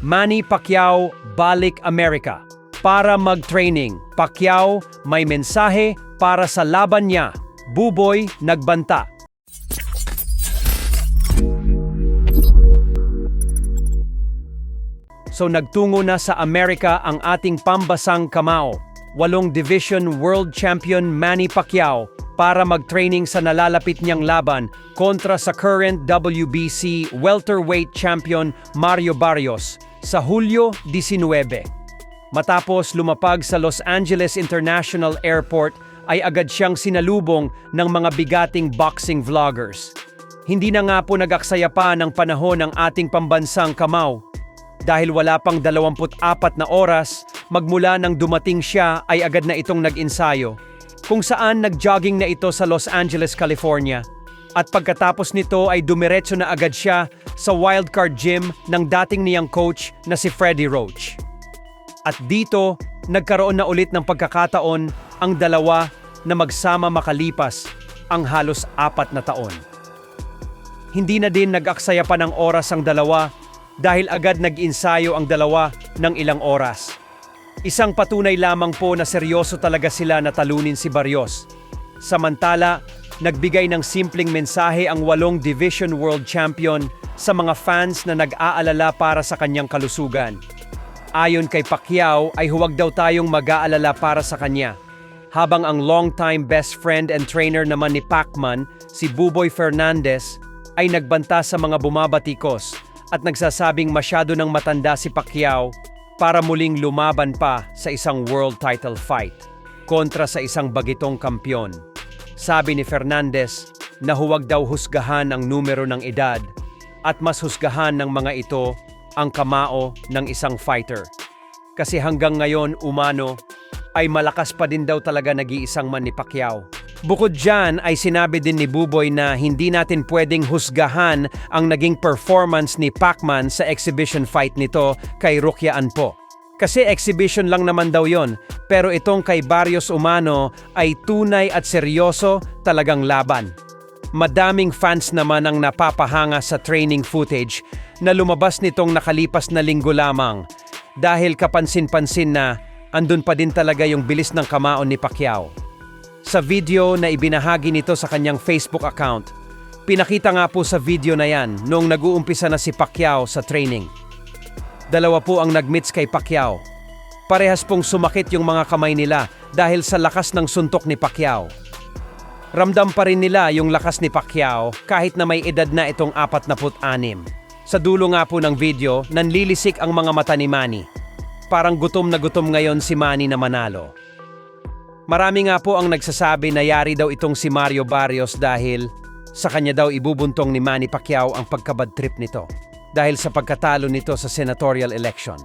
Manny Pacquiao balik Amerika para mag-training. Pacquiao may mensahe para sa laban niya. Buboy nagbanta. So nagtungo na sa Amerika ang ating pambasang kamao, 8 Division World Champion Manny Pacquiao para mag-training sa nalalapit niyang laban kontra sa current WBC welterweight champion Mario Barrios sa Hulyo 19. Matapos lumapag sa Los Angeles International Airport ay agad siyang sinalubong ng mga bigating boxing vloggers. Hindi na nga po nag-aksaya pa ng panahon ng ating pambansang kamao. Dahil wala pang 24 na oras, magmula nang dumating siya ay agad na itong nag-ensayo, kung saan nag-jogging na ito sa Los Angeles, California. At pagkatapos nito ay dumiretso na agad siya sa wildcard gym ng dating niyang coach na si Freddie Roach. At dito, nagkaroon na ulit ng pagkakataon ang dalawa na magsama makalipas ang halos 4 na taon. Hindi na din nag-aksaya pa ng oras ang dalawa dahil agad nag-ensayo ang dalawa ng ilang oras. Isang patunay lamang po na seryoso talaga sila na talunin si Barrios. Samantala, nagbigay ng simpleng mensahe ang 8 Division World Champion sa mga fans na nag-aalala para sa kanyang kalusugan. Ayon kay Pacquiao ay huwag daw tayong mag-aalala para sa kanya. Habang ang longtime best friend and trainer naman ni Pacman, si Buboy Fernandez, ay nagbanta sa mga bumabatikos at nagsasabing masyado nang matanda si Pacquiao para muling lumaban pa sa isang world title fight kontra sa isang bagitong kampyon. Sabi ni Fernandez na huwag daw husgahan ang numero ng edad at mas husgahan ng mga ito ang kamao ng isang fighter. Kasi hanggang ngayon umano ay malakas pa din daw talaga nag-iisang Manny Pacquiao. Bukod dyan ay sinabi din ni Buboy na hindi natin pwedeng husgahan ang naging performance ni Pacman sa exhibition fight nito kay Rukia Anpo. Kasi exhibition lang naman daw yon, pero itong kay Barrios Umano ay tunay at seryoso talagang laban. Madaming fans naman ang napapahanga sa training footage na lumabas nitong nakalipas na linggo lamang dahil kapansin-pansin na andun pa din talaga yung bilis ng kamao ni Pacquiao. Sa video na ibinahagi nito sa kanyang Facebook account, pinakita nga po sa video na yan noong nag-uumpisa na si Pacquiao sa training. Dalawa po ang nag-meets kay Pacquiao. Parehas pong sumakit yung mga kamay nila dahil sa lakas ng suntok ni Pacquiao. Ramdam pa rin nila yung lakas ni Pacquiao kahit na may edad na itong 46. Sa dulo nga po ng video, nanlilisik ang mga mata ni Manny. Parang gutom na gutom ngayon si Manny na manalo. Marami nga po ang nagsasabi na yari daw itong si Mario Barrios dahil sa kanya daw ibubuntong ni Manny Pacquiao ang pagkabad trip nito dahil sa pagkatalo nito sa senatorial election.